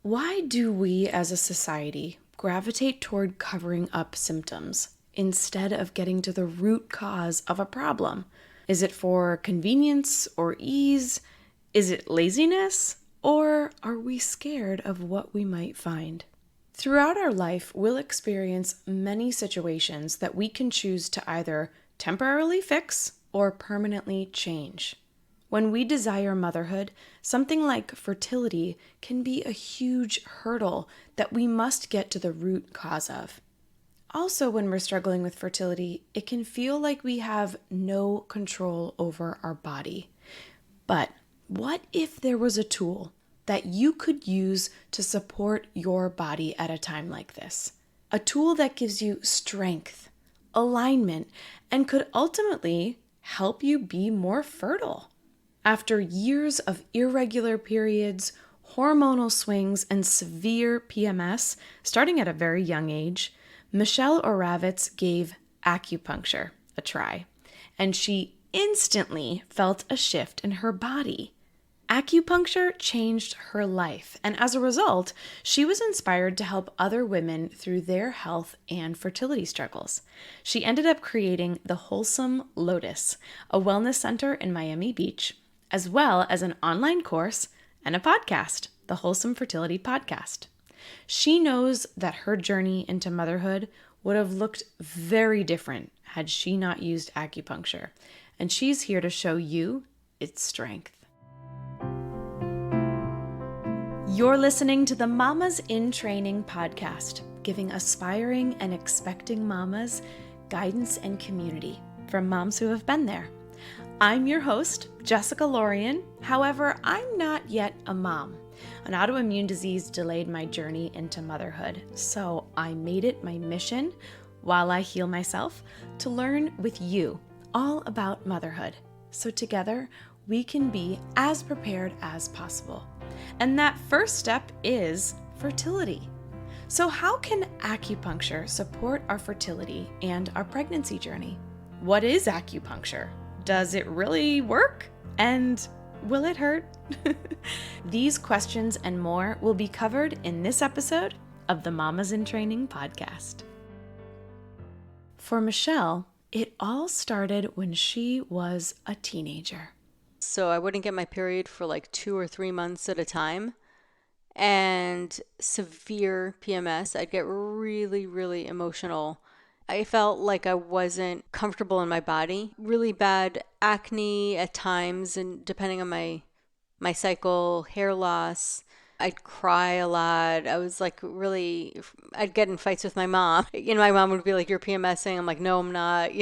Why do we as a society gravitate toward covering up symptoms instead of getting to the root cause of a problem? Is it for convenience or ease? Is it laziness? Or are we scared of what we might find? Throughout our life, we'll experience many situations that we can choose to either temporarily fix or permanently change. When we desire motherhood, something like fertility can be a huge hurdle that we must get to the root cause of. Also, when we're struggling with fertility, it can feel like we have no control over our body. But what if there was a tool that you could use to support your body at a time like this? A tool that gives you strength, alignment, and could ultimately help you be more fertile. After years of irregular periods, hormonal swings, and severe PMS, starting at a very young age, Michelle Oravitz gave acupuncture a try, and she instantly felt a shift in her body. Acupuncture changed her life, and as a result, she was inspired to help other women through their health and fertility struggles. She ended up creating the Wholesome Lotus, a wellness center in Miami Beach, as well as an online course and a podcast, the Wholesome Fertility podcast. She knows that her journey into motherhood would have looked very different had she not used acupuncture, and she's here to show you its strength. You're listening to the Mamas in Training podcast, giving aspiring and expecting mamas guidance and community from moms who have been there. I'm your host, Jessica Lorian. However, I'm not yet a mom. An autoimmune disease delayed my journey into motherhood, so I made it my mission, while I heal myself, to learn with you all about motherhood, so together we can be as prepared as possible. And that first step is fertility. So how can acupuncture support our fertility and our pregnancy journey? What is acupuncture? Does it really work? And will it hurt? These questions and more will be covered in this episode of the Mamas in Training podcast. For Michelle, it all started when she was a teenager. So I wouldn't get my period for like 2 or 3 months at a time. And severe PMS, I'd get really, really emotional. I felt like I wasn't comfortable in my body. Really bad acne at times, and depending on my cycle, hair loss. I'd cry a lot. I was like I'd get in fights with my mom. My mom would be like, "You're PMSing." I'm like, "No, I'm not,"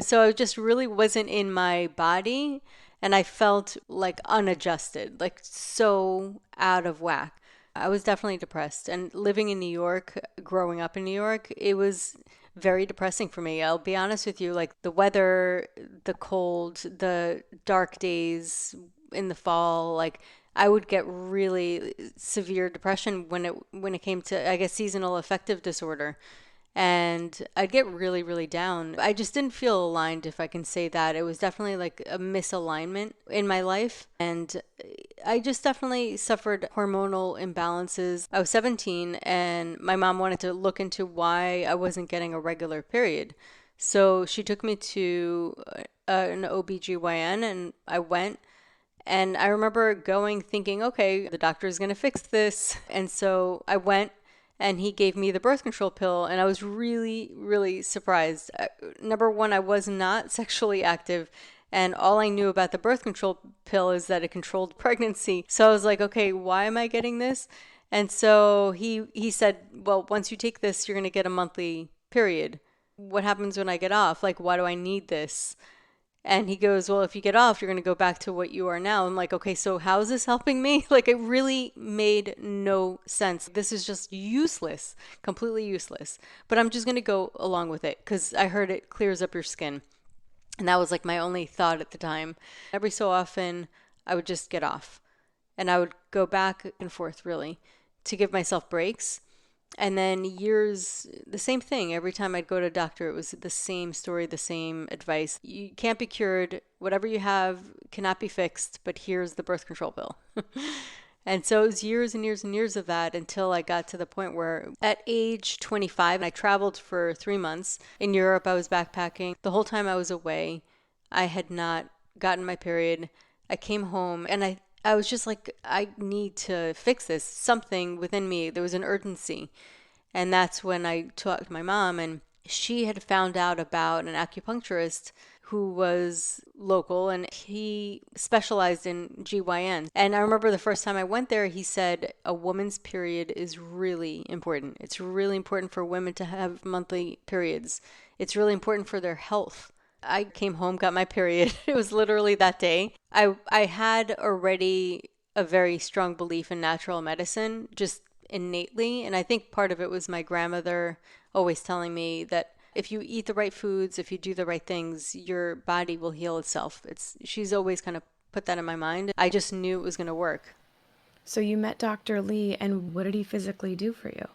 So I just really wasn't in my body, and I felt like unadjusted, like so out of whack. I was definitely depressed, and living in New York, growing up in New York, it was very depressing for me. I'll be honest with you, like the weather, the cold, the dark days in the fall, like I would get really severe depression when it came to, I guess, seasonal affective disorder. And I'd get really, really down. I just didn't feel aligned, if I can say that. It was definitely like a misalignment in my life. And I just definitely suffered hormonal imbalances. I was 17 and my mom wanted to look into why I wasn't getting a regular period. So she took me to an OBGYN, and I went. And I remember going thinking, okay, the doctor is going to fix this. And so I went, and he gave me the birth control pill, and I was really, really surprised. Number one, I was not sexually active, and all I knew about the birth control pill is that it controlled pregnancy. So I was like, okay, why am I getting this? And so he said, well, once you take this, you're going to get a monthly period. What happens when I get off? Like, why do I need this? And he goes, well, if you get off, you're going to go back to what you are now. I'm like, okay, so how is this helping me? Like, it really made no sense. This is just useless, completely useless. But I'm just going to go along with it because I heard it clears up your skin. And that was like my only thought at the time. Every so often, I would just get off. And I would go back and forth, really, to give myself breaks. And then years, the same thing. Every time I'd go to a doctor, it was the same story, the same advice. You can't be cured. Whatever you have cannot be fixed, but here's the birth control pill. And so it was years and years and years of that until I got to the point where at age 25, I traveled for 3 months. In Europe, I was backpacking. The whole time I was away, I had not gotten my period. I came home and I was just like, I need to fix this. Something within me, there was an urgency. And that's when I talked to my mom, and she had found out about an acupuncturist who was local, and he specialized in GYN. And I remember the first time I went there, he said a woman's period is really important. It's really important for women to have monthly periods. It's really important for their health. I came home, got my period. It was literally that day. I had already a very strong belief in natural medicine, just innately. And I think part of it was my grandmother always telling me that if you eat the right foods, if you do the right things, your body will heal itself. She's always kind of put that in my mind. I just knew it was going to work. So you met Dr. Lee, and what did he physically do for you?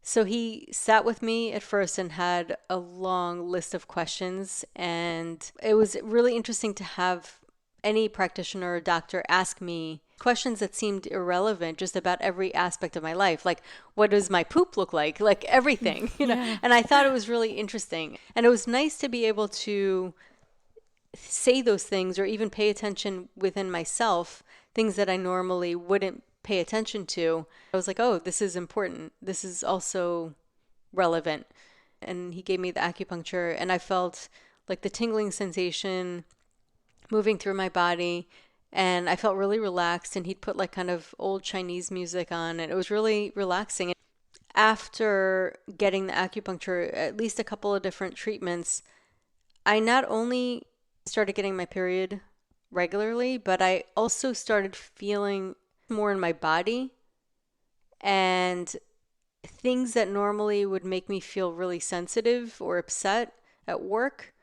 So he sat with me at first and had a long list of questions. And it was really interesting to have any practitioner or doctor ask me questions that seemed irrelevant just about every aspect of my life. Like, what does my poop look like? Like everything, Yeah. And I thought it was really interesting. And it was nice to be able to say those things or even pay attention within myself, things that I normally wouldn't pay attention to. I was like, oh, this is important. This is also relevant. And he gave me the acupuncture, and I felt like the tingling sensation moving through my body, and I felt really relaxed. And he'd put like kind of old Chinese music on, and it was really relaxing. After getting the acupuncture, at least a couple of different treatments, I not only started getting my period regularly, but I also started feeling more in my body, and things that normally would make me feel really sensitive or upset at work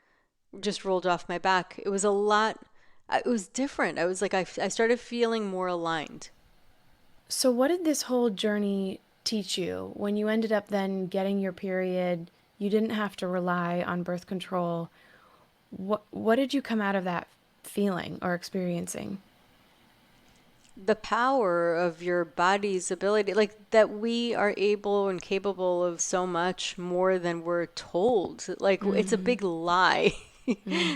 just rolled off my back. It was a lot. It was different. I was like, I started feeling more aligned. So what did this whole journey teach you? When you ended up then getting your period, you didn't have to rely on birth control. What did you come out of that feeling or experiencing? The power of your body's ability, like that we are able and capable of so much more than we're told. Like it's a big lie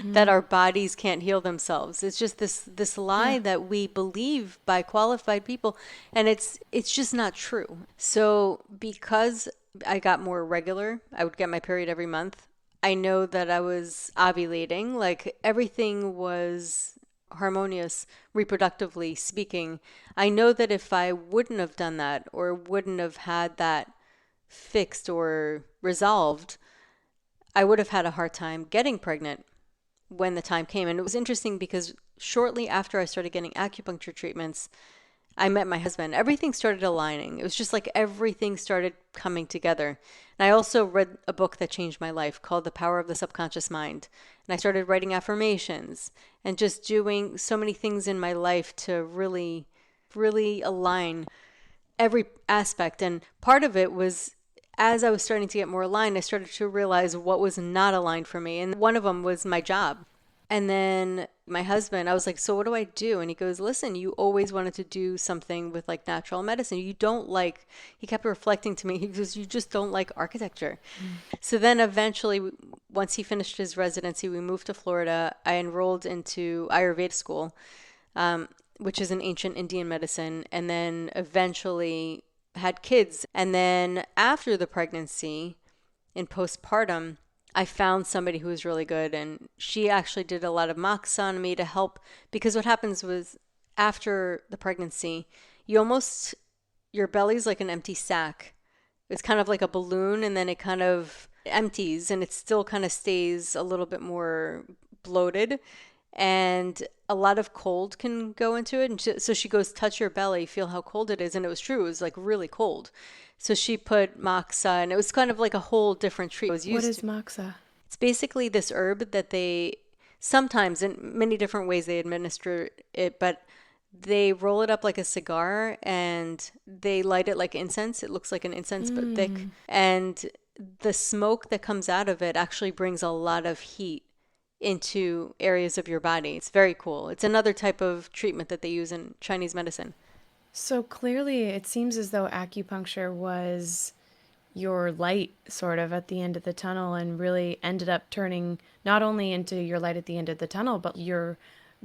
that our bodies can't heal themselves. It's just this lie Yeah. that we believe by qualified people, and it's just not true. So because I got more regular, I would get my period every month. I know that I was ovulating, like everything was harmonious reproductively speaking. I know that if I wouldn't have done that or wouldn't have had that fixed or resolved, I would have had a hard time getting pregnant when the time came. And it was interesting because shortly after I started getting acupuncture treatments, I met my husband. Everything started aligning. It was just like everything started coming together. And I also read a book that changed my life called The Power of the Subconscious Mind. And I started writing affirmations and just doing so many things in my life to really, really align every aspect. And part of it was as I was starting to get more aligned, I started to realize what was not aligned for me. And one of them was my job. And then my husband, I was like, so what do I do? And he goes, listen, you always wanted to do something with like natural medicine. You don't like, he kept reflecting to me, he goes, you just don't like architecture. So then eventually, once he finished his residency, we moved to Florida. I enrolled into Ayurveda school, which is an ancient Indian medicine, and then eventually had kids. And then after the pregnancy, in postpartum, I found somebody who was really good, and she actually did a lot of moxa on me to help, because what happens was after the pregnancy, your belly's like an empty sack. It's kind of like a balloon, and then it kind of empties, and it still kind of stays a little bit more bloated, and a lot of cold can go into it. And so she goes, touch your belly, feel how cold it is. And it was true. It was like really cold. So she put moxa, and it was kind of like a whole different treat. What is moxa? It's basically this herb that they sometimes, in many different ways, they administer it, but they roll it up like a cigar and they light it like incense. It looks like an incense, but thick. And the smoke that comes out of it actually brings a lot of heat into areas of your body. It's very cool. It's another type of treatment that they use in Chinese medicine. So clearly, it seems as though acupuncture was your light sort of at the end of the tunnel and really ended up turning not only into your light at the end of the tunnel, but your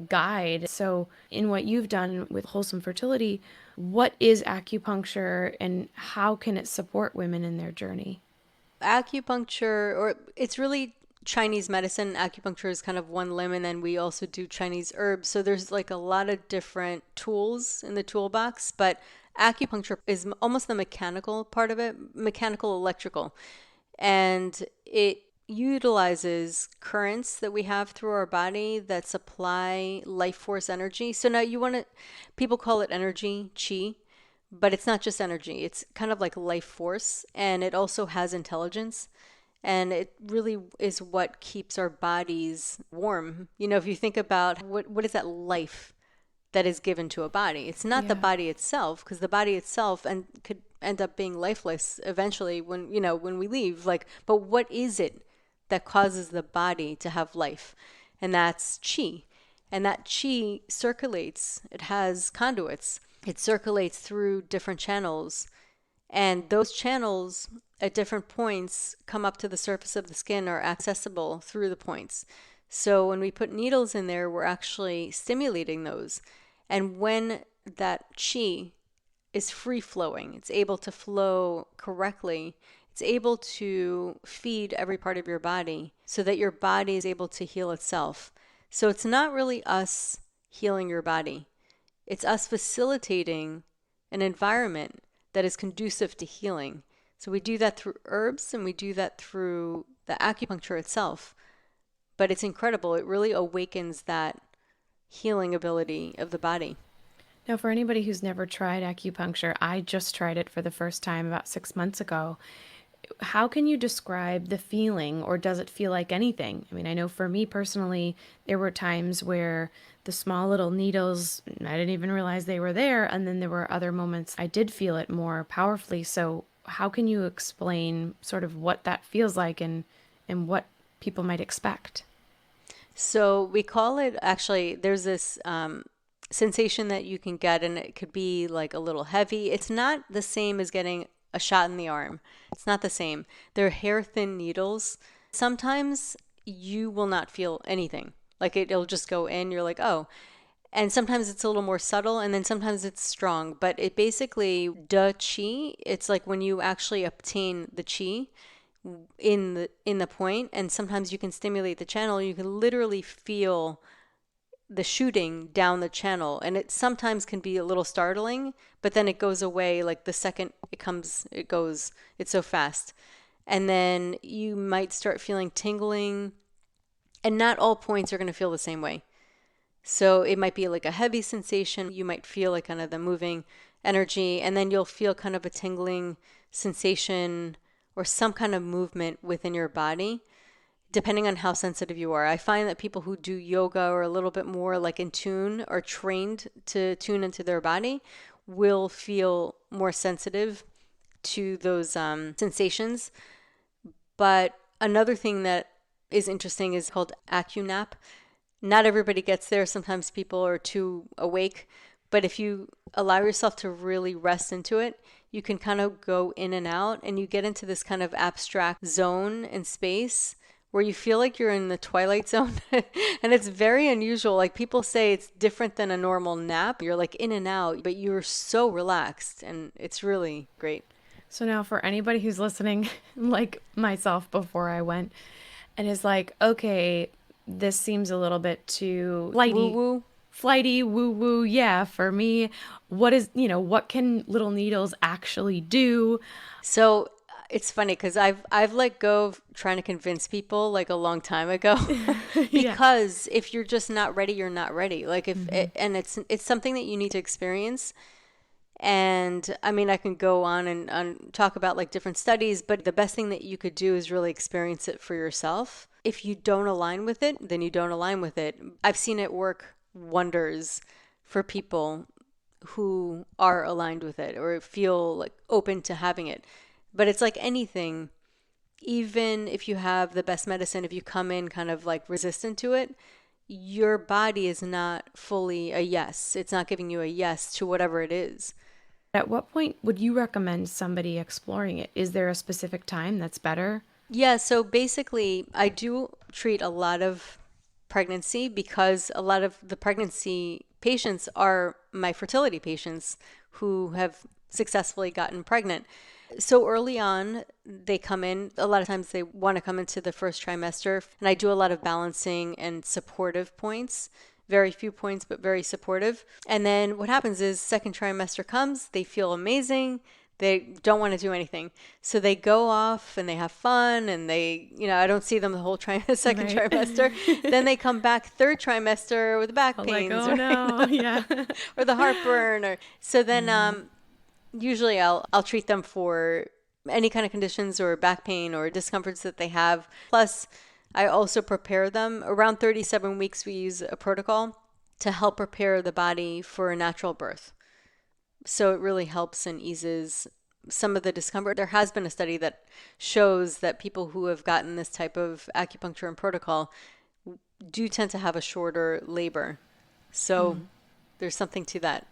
guide. So, in what you've done with Wholesome Fertility, what is acupuncture and how can it support women in their journey? Acupuncture, or it's really Chinese medicine. Acupuncture is kind of one limb, and then we also do Chinese herbs. So there's like a lot of different tools in the toolbox, but acupuncture is almost the mechanical part of it, mechanical electrical. And it utilizes currents that we have through our body that supply life force energy. So now you want to, people call it energy, chi, but it's not just energy. It's kind of like life force, and it also has intelligence. And it really is what keeps our bodies warm. You know, if you think about what is that life that is given to a body? It's not the Yeah. body itself, because the body itself and could end up being lifeless eventually when, you know, when we leave. Like, but what is it that causes the body to have life? And that's chi. And that chi circulates. It has conduits. It circulates through different channels, and those channels at different points come up to the surface of the skin, are accessible through the points. So when we put needles in there, we're actually stimulating those. And when that chi is free flowing, it's able to flow correctly, it's able to feed every part of your body so that your body is able to heal itself. So it's not really us healing your body, it's us facilitating an environment that is conducive to healing. So we do that through herbs and we do that through the acupuncture itself. But it's incredible. It really awakens that healing ability of the body. Now, for anybody who's never tried acupuncture, I just tried it for the first time about 6 months ago. How can you describe the feeling, or does it feel like anything? I mean, I know for me personally, there were times where the small little needles, I didn't even realize they were there. And then there were other moments I did feel it more powerfully. So, how can you explain sort of what that feels like and what people might expect? So we call it, actually, there's this sensation that you can get, and it could be like a little heavy. It's not the same as getting a shot in the arm. It's not the same. They're hair thin needles. Sometimes you will not feel anything. Like it'll just go in, you're like, oh. And sometimes it's a little more subtle, and then sometimes it's strong. But it basically, the chi, it's like when you actually obtain the chi in the point, and sometimes you can stimulate the channel, you can literally feel the shooting down the channel, and it sometimes can be a little startling, but then it goes away like the second it comes, it goes, it's so fast. And then you might start feeling tingling, and not all points are going to feel the same way. So it might be like a heavy sensation, you might feel like kind of the moving energy, and then you'll feel kind of a tingling sensation or some kind of movement within your body, depending on how sensitive you are. I find that people who do yoga or a little bit more like in tune or trained to tune into their body will feel more sensitive to those sensations. But another thing that is interesting is called AcuNap. Not everybody gets there. Sometimes people are too awake. But if you allow yourself to really rest into it, you can kind of go in and out, and you get into this kind of abstract zone and space where you feel like you're in the twilight zone. And it's very unusual. Like people say it's different than a normal nap. You're like in and out, but you're so relaxed, and it's really great. So now for anybody who's listening, like myself before I went, and is like, okay, this seems a little bit too Woo flighty, woo. flighty, woo woo. Yeah, for me, what is, what can little needles actually do? So it's funny because I've let go of trying to convince people like a long time ago. Yeah. Because if you're just not ready, you're not ready. Like if Mm-hmm. it, and it's something that you need to experience. And I mean, I can go on and talk about like different studies, but the best thing that you could do is really experience it for yourself. If you don't align with it, then you don't align with it. I've seen it work wonders for people who are aligned with it or feel like open to having it. But it's like anything, even if you have the best medicine, if you come in kind of like resistant to it, your body is not fully a yes. It's not giving you a yes to whatever it is. At what point would you recommend somebody exploring it? Is there a specific time that's better? Yeah, so basically, I do treat a lot of pregnancy because a lot of the pregnancy patients are my fertility patients who have successfully gotten pregnant. So early on, they come in. A lot of times they want to come into the first trimester, and I do a lot of balancing and supportive points. Very few points, but very supportive. And then what happens is second trimester comes, they feel amazing. They don't want to do anything. So they go off and they have fun and they, I don't see them the whole second Right. trimester. Then they come back third trimester with the back Like, pains oh no, yeah. or the heartburn or so then usually I'll treat them for any kind of conditions or back pain or discomforts that they have. Plus, I also prepare them. Around 37 weeks, we use a protocol to help prepare the body for a natural birth. So it really helps and eases some of the discomfort. There has been a study that shows that people who have gotten this type of acupuncture and protocol do tend to have a shorter labor. So there's something to that.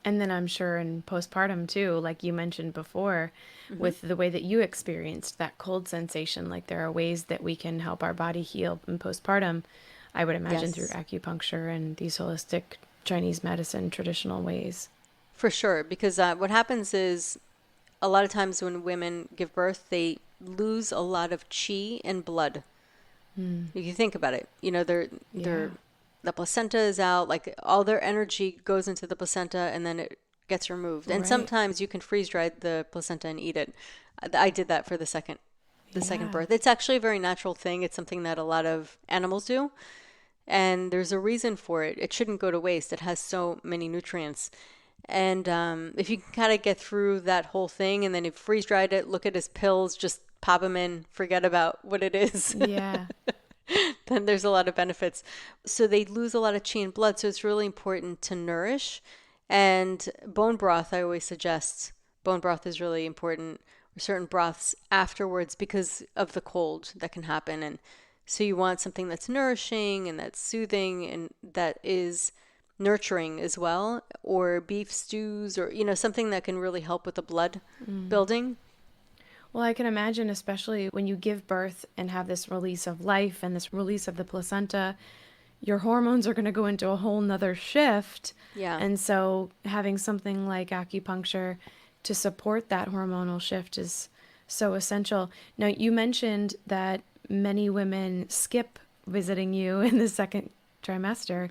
And then I'm sure in postpartum too, like you mentioned before, with the way that you experienced that cold sensation, like there are ways that we can help our body heal in postpartum, I would imagine through Yes. acupuncture and these holistic Chinese medicine traditional ways. For sure, because what happens is a lot of times when women give birth, they lose a lot of chi and blood. If you think about it, Yeah. the placenta is out, like all their energy goes into the placenta and then it gets removed. And Right. sometimes you can freeze dry the placenta and eat it. I did that for the second Yeah. birth. It's actually a very natural thing. It's something that a lot of animals do. And there's a reason for it. It shouldn't go to waste. It has so many nutrients. And if you can kind of get through that whole thing and then you freeze dried it, look at his pills, just pop them in, forget about what it is, Yeah. then there's a lot of benefits. So they lose a lot of chi and blood. So it's really important to nourish. And bone broth, I always suggest bone broth is really important, or certain broths afterwards because of the cold that can happen. And so you want something that's nourishing and that's soothing and that is nurturing as well, or beef stews, or something that can really help with the blood building. Well, I can imagine, especially when you give birth and have this release of life and this release of the placenta, your hormones are going to go into a whole nother shift. Yeah. And so having something like acupuncture to support that hormonal shift is so essential. Now, you mentioned that many women skip visiting you in the second trimester.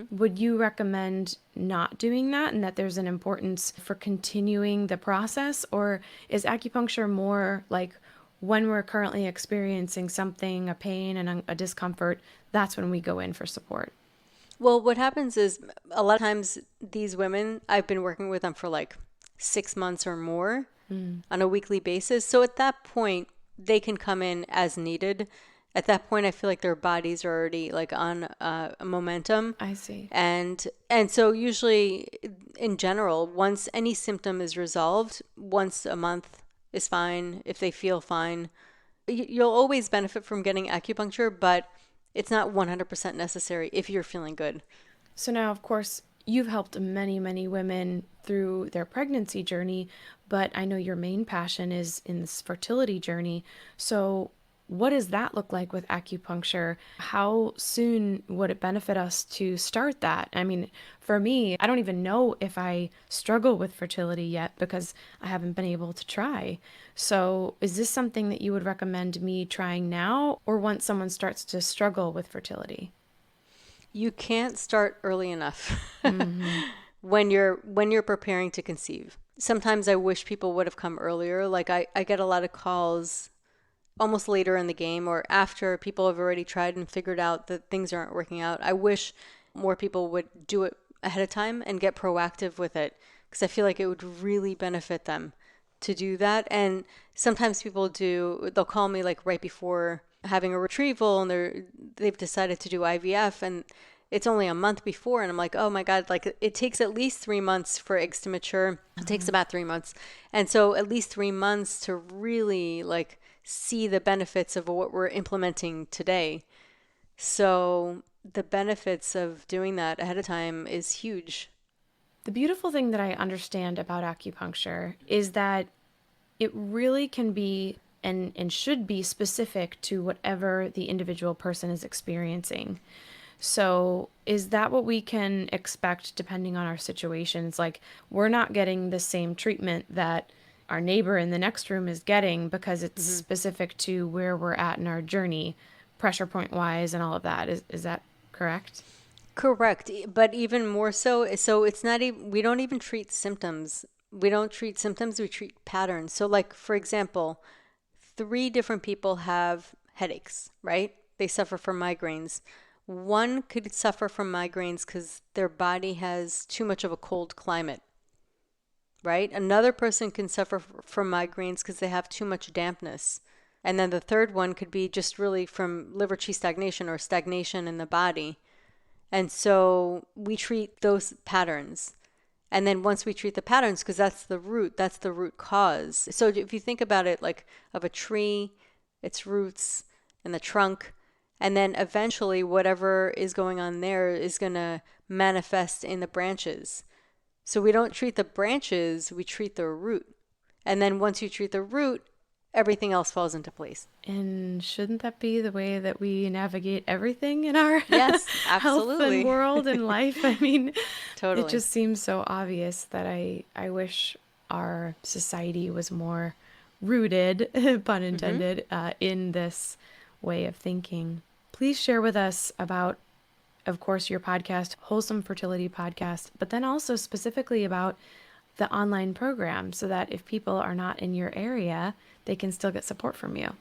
Would you recommend not doing that and that there's an importance for continuing the process? Or is acupuncture more like when we're currently experiencing something, a pain and a discomfort, that's when we go in for support? Well, what happens is a lot of times these women, I've been working with them for like 6 months or more on a weekly basis. So at that point, they can come in as needed. At that point, I feel like their bodies are already like on a momentum. I see. And so usually in general, once any symptom is resolved, once a month is fine if they feel fine. You'll always benefit from getting acupuncture, but it's not 100% necessary if you're feeling good. So now, of course, you've helped many, many women through their pregnancy journey, but I know your main passion is in this fertility journey. So what does that look like with acupuncture? How soon would it benefit us to start that? I mean, for me, I don't even know if I struggle with fertility yet because I haven't been able to try. So, is this something that you would recommend me trying now or once someone starts to struggle with fertility? You can't start early enough when you're preparing to conceive. Sometimes I wish people would have come earlier. Like I get a lot of calls almost later in the game or after people have already tried and figured out that things aren't working out. I wish more people would do it ahead of time and get proactive with it because I feel like it would really benefit them to do that. And sometimes they'll call me like right before having a retrieval and they've decided to do IVF and it's only a month before and I'm like, oh my God, like it takes at least 3 months for eggs to mature. It takes about 3 months. And so at least 3 months to really like see the benefits of what we're implementing today. So the benefits of doing that ahead of time is huge. The beautiful thing that I understand about acupuncture is that it really can be and should be specific to whatever the individual person is experiencing. So, is that what we can expect depending on our situations? Like, we're not getting the same treatment that our neighbor in the next room is getting because it's specific to where we're at in our journey, pressure point wise, and all of that. Is that correct? Correct. But even more so it's not even, we don't even treat symptoms. We don't treat symptoms, we treat patterns. So, like, for example, 3 different people have headaches, right? They suffer from migraines. One could suffer from migraines because their body has too much of a cold climate, right? Another person can suffer from migraines because they have too much dampness. And then the third one could be just really from liver qi stagnation or stagnation in the body. And so we treat those patterns. And then once we treat the patterns, because that's the root cause. So if you think about it like of a tree, its roots and the trunk, and then eventually whatever is going on there is going to manifest in the branches. So we don't treat the branches, we treat the root. And then once you treat the root, everything else falls into place. And shouldn't that be the way that we navigate everything in our Yes, health absolutely. and world and life? I mean, Totally. it just seems so obvious that I wish our society was more rooted, pun intended, in this way of thinking. Please share with us about, of course, your podcast, Wholesome Fertility Podcast, but then also specifically about the online program so that if people are not in your area, they can still get support from you.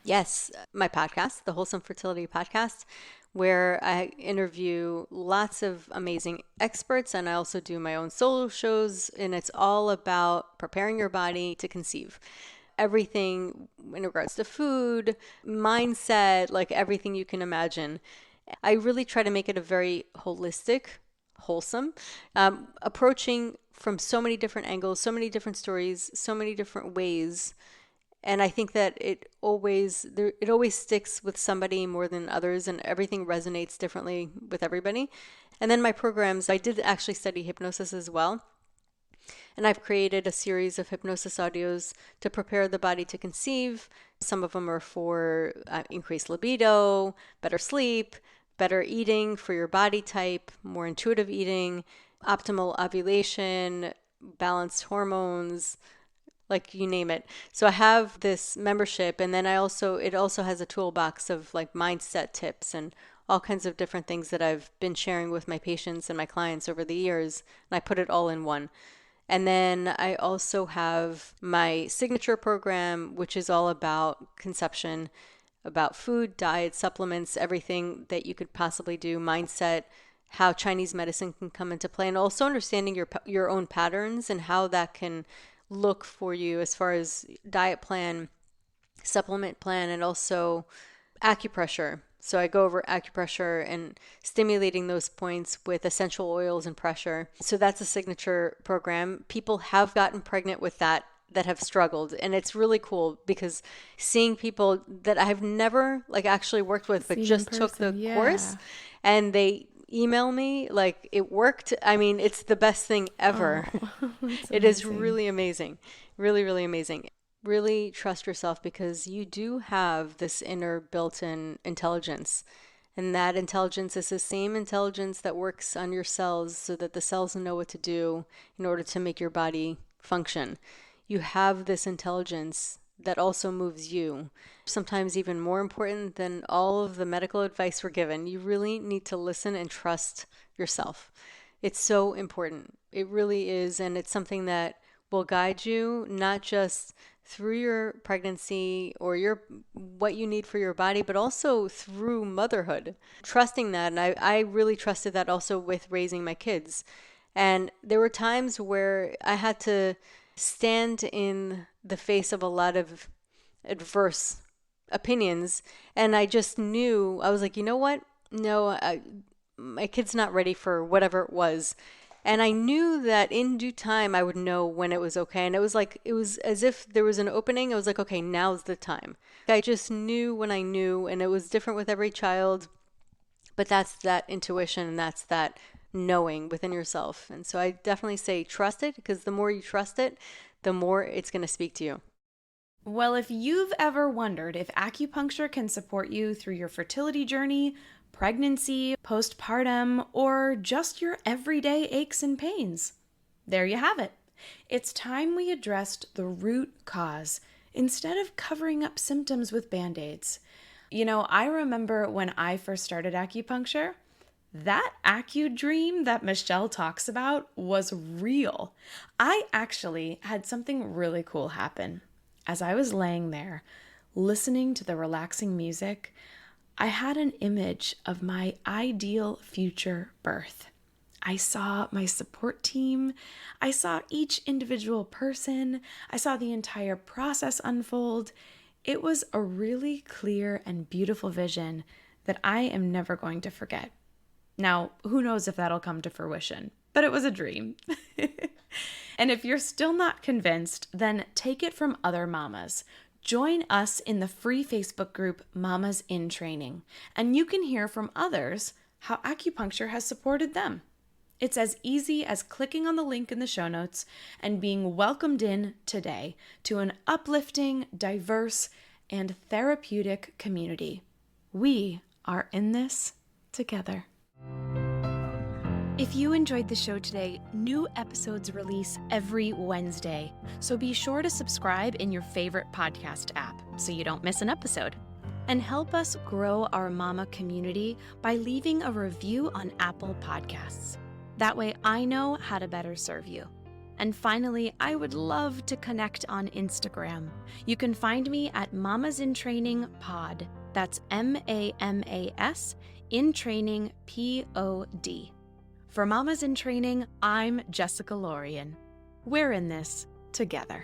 Yes, my podcast, the Wholesome Fertility Podcast, where I interview lots of amazing experts, and I also do my own solo shows, and it's all about preparing your body to conceive. Everything in regards to food, mindset, like everything you can imagine. I really try to make it a very holistic, wholesome, approaching from so many different angles, so many different stories, so many different ways. And I think that it always sticks with somebody more than others, and everything resonates differently with everybody. And then my programs, I did actually study hypnosis as well. And I've created a series of hypnosis audios to prepare the body to conceive. Some of them are for increased libido, better sleep, better eating for your body type, more intuitive eating, optimal ovulation, balanced hormones, like you name it. So I have this membership, and then it also has a toolbox of like mindset tips and all kinds of different things that I've been sharing with my patients and my clients over the years, and I put it all in one. And then I also have my signature program, which is all about conception, about food, diet, supplements, everything that you could possibly do, mindset, how Chinese medicine can come into play, and also understanding your own patterns and how that can look for you as far as diet plan, supplement plan, and also acupressure. So I go over acupressure and stimulating those points with essential oils and pressure. So that's a signature program. People have gotten pregnant with that have struggled. And it's really cool because seeing people that I've never like actually worked with, but just took the course, and they email me like it worked. I mean, it's the best thing ever. It is really amazing. Really, really amazing. Really trust yourself because you do have this inner built-in intelligence. And that intelligence is the same intelligence that works on your cells so that the cells know what to do in order to make your body function. You have this intelligence that also moves you. Sometimes even more important than all of the medical advice we're given. You really need to listen and trust yourself. It's so important. It really is. And it's something that will guide you not just through your pregnancy or what you need for your body, but also through motherhood. Trusting that. And I really trusted that also with raising my kids. And there were times where I had to stand in the face of a lot of adverse opinions. And I just knew, I was like, you know what? No, my kid's not ready for whatever it was. And I knew that in due time, I would know when it was okay. And it was as if there was an opening. I was like, okay, now's the time. I just knew when I knew, and it was different with every child. But that's that intuition and that's that knowing within yourself. And so I definitely say trust it, because the more you trust it, the more it's going to speak to you. Well, if you've ever wondered if acupuncture can support you through your fertility journey, pregnancy, postpartum, or just your everyday aches and pains, there you have it. It's time we addressed the root cause instead of covering up symptoms with band-aids. I remember when I first started acupuncture, that acu-dream that Michelle talks about was real. I actually had something really cool happen. As I was laying there, listening to the relaxing music, I had an image of my ideal future birth. I saw my support team. I saw each individual person. I saw the entire process unfold. It was a really clear and beautiful vision that I am never going to forget. Now, who knows if that'll come to fruition, but it was a dream. And if you're still not convinced, then take it from other mamas. Join us in the free Facebook group Mamas in Training, and you can hear from others how acupuncture has supported them. It's as easy as clicking on the link in the show notes and being welcomed in today to an uplifting, diverse, and therapeutic community. We are in this together. If you enjoyed the show today, new episodes release every Wednesday, so be sure to subscribe in your favorite podcast app so you don't miss an episode. And help us grow our mama community by leaving a review on Apple Podcasts. That way I know how to better serve you. And finally, I would love to connect on Instagram. You can find me at Mamas in Training Pod. That's MAMAS in Training POD. For Mamas in Training, I'm Jessica Lorian. We're in this together.